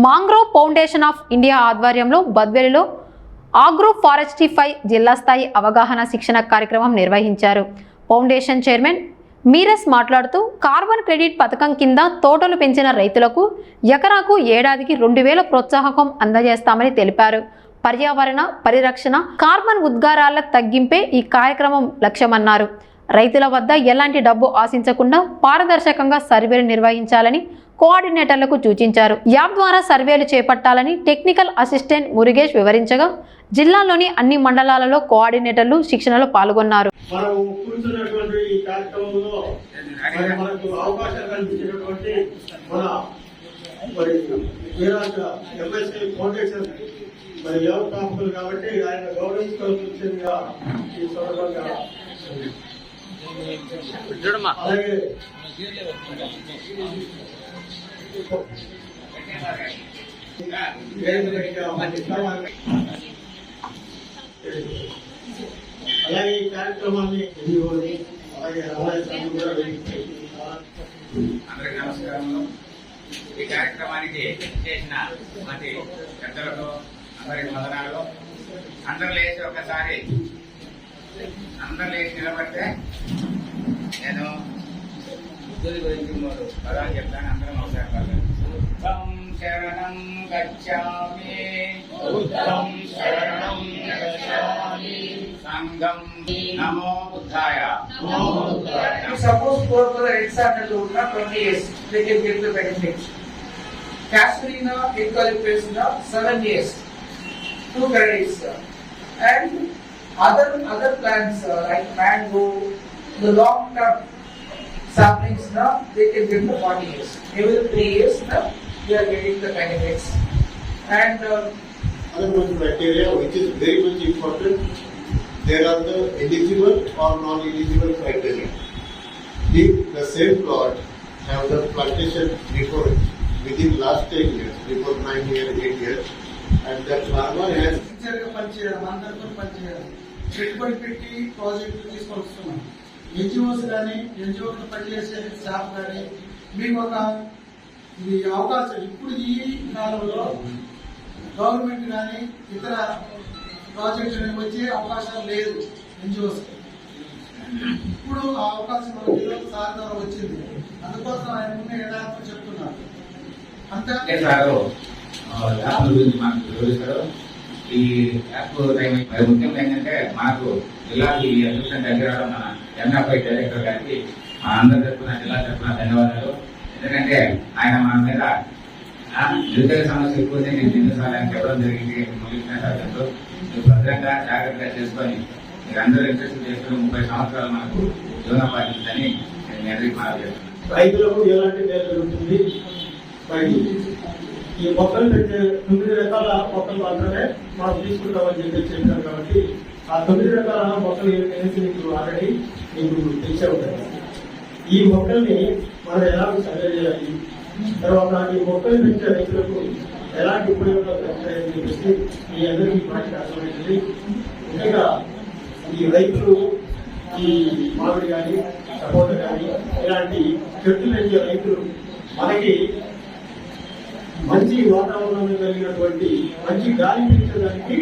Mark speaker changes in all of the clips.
Speaker 1: Mangrove foundation of India ఆధ్వర్యంలో బద్వేలులో agro ఫారెస్ట్రీపై జిల్లా స్థాయి అవగాహన శిక్షణ కార్యక్రమం నిర్వహించారు. ఫౌండేషన్ చైర్మన్ మీరస్ మాట్లాడుతూ కార్బన్ క్రెడిట్ పథకం కింద తోటలు పెంచిన రైతులకు ఎకరాకు ఏడాదికి 2000 ప్రోత్సాహకం అందజేస్తామని తెలిపారు. పర్యావరణ పరిరక్షణ, కార్బన్ ఉద్గారాల తగ్గింపే ఈ కార్యక్రమం లక్ష్యమన్నారు. రైతుల వద్ద ఎలాంటి డబ్బు ఆశించకుండా పారదర్శకంగా సర్వేలు నిర్వహించాలని కోఆర్డినేటర్లకు సూచించారు. యాప్ ద్వారా సర్వేలు చేపట్టాలని టెక్నికల్ అసిస్టెంట్ మురుగేష్ వివరించగా జిల్లాలోని అన్ని మండలాలలో కోఆర్డినేటర్లు శిక్షణలో పాల్గొన్నారు.
Speaker 2: అలాగే ఈ కార్యక్రమాన్ని
Speaker 3: అందరికీ నమస్కారములు. ఈ కార్యక్రమానికి చేసిన ప్రతి పెద్దలకు అందరికి వందనాలు. అందరు లేచి ఒకసారి నిలబడితే నేను బుద్ధుడి గురించి 3 పదాలు చెప్తాను. అందరం ఒకసారి బుద్ధం శరణం గచ్ఛామి, బుద్ధం శరణం గచ్ఛామి, సంఘం నమో బుద్ధాయ.
Speaker 4: Suppose for the example to 20 years, they can get the benefits. Casuarina, eucalyptus, 7 years, 2 credits, and other plants like mango, the long term saplings, they can get the 40 years. Every 3 years, they are getting the benefits. And
Speaker 2: other criteria which is very much important. There are the eligible or non-eligible criteria. If the same plot have the plantation before within last 10 years, before 9 years, 8 years, and that farmer has
Speaker 5: పెట్టుబడి పెట్టి project తీసుకొస్తున్నాం. NGOs కానీ ఎన్జిఓలు పనిచేసే staff కానీ మీకు ఒక ఇది అవకాశం. ఇప్పుడు ఈ కాలంలో గవర్నమెంట్ కానీ ఇతర ప్రాజెక్టులు వచ్చే అవకాశం లేదు ఎన్జిఓస్. ఇప్పుడు ఆ అవకాశం మనకి సాధన వచ్చింది. అందుకోసం ఆయన ముందు యథార్థం చెప్తున్నారు. అంతే
Speaker 3: ఈ యాప్ ముఖ్యంగా ఏంటంటే మనకు జిల్లాకి అసిస్టెంట్ దగ్గర మన ఎంఎఫ్ఐ డైరెక్టర్ గారికి మన అందరి తరఫున జిల్లా తరఫున ధన్యవాదాలు. ఎందుకంటే ఆయన మన మీద నిరుద్యోగ సమస్య ఎక్కువ నేను 2 సార్లు ఆయన చెప్పడం జరిగింది. ముగిసిన సబ్జెక్టు మీరు భద్రంగా జాగ్రత్తగా చేసుకొని మీరు అందరూ ఇంట్రెస్ట్ చేసుకుని 30 సంవత్సరాలు మనకు జీవనం పాటించని నేను మీ అందరికీ మాట చేస్తున్నాను.
Speaker 2: రైతులకు ఎలాంటి మేలు జరుగుతుంది? ఈ మొక్కలు పెట్టే 9 రకాల మొక్కలు మాత్రమే మనం తీసుకుంటామని చెప్పారు. కాబట్టి ఆ 9 రకాల మొక్కలు ఏంటనేసి మీకు ఆల్రెడీ మీకు తెలిసే ఉంటాయి. ఈ మొక్కల్ని మనం ఎలా సర్వే చేయాలి, తర్వాత ఈ మొక్కలు పెంచే రైతులకు ఎలాంటి ఉపయోగాలు పెంచాయని చెప్పేసి మీ అందరికీ పాటికి అర్థమవుతుంది. ముఖ్యంగా ఈ రైతులు ఈ మామిడి కానీ సపోటా కానీ ఇలాంటి చెట్లు పెంచే రైతులు మనకి మంచి వాతావరణం కలిగినటువంటి మంచి గాలి పీల్చడానికి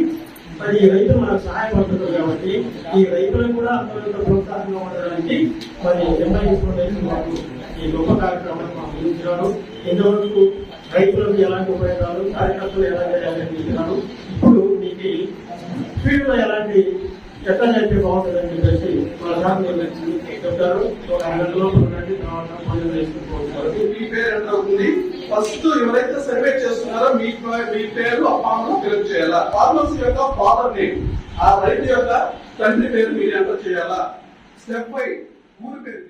Speaker 2: మరి ఈ రైతులు మనకు సహాయపడుతున్నారు. కాబట్టి ఈ రైతులకు కూడా అంత ప్రోత్సాహంగా ఉండడానికి మరి ఎంఐఎస్ మాకు ఈ గొప్ప కార్యక్రమాన్ని మాకు అందించినారు. ఇంతవరకు రైతులకు ఎలాంటి ఉపయోగాలు, కార్యకర్తలు ఎలా చేయాలని ఇస్తున్నారు. ఇప్పుడు మీకు ఫీల్డ్ లో ఎలాంటి ఎట్లా చేస్తే బాగుంటుందని చెప్పేసి మన సార్ చెప్తారు. ఒక 2 గంటల ఉన్నట్టు తర్వాత భోజనం చేసుకుంటూ
Speaker 5: మీ పేరు ఎంత అవుతుంది? ఫస్ట్ ఎవరైతే సర్వే చేస్తున్నారో మీ పేరు ఆ ఫామ్ లో ఫిల్అప్ చేయాలా. ఫార్మర్స్ యొక్క ఫాదర్ నేమ్, ఆ రైతు యొక్క తండ్రి పేరు మీరు ఎంత చేయాలా. స్టెప్ 5 ఊరి పేరు.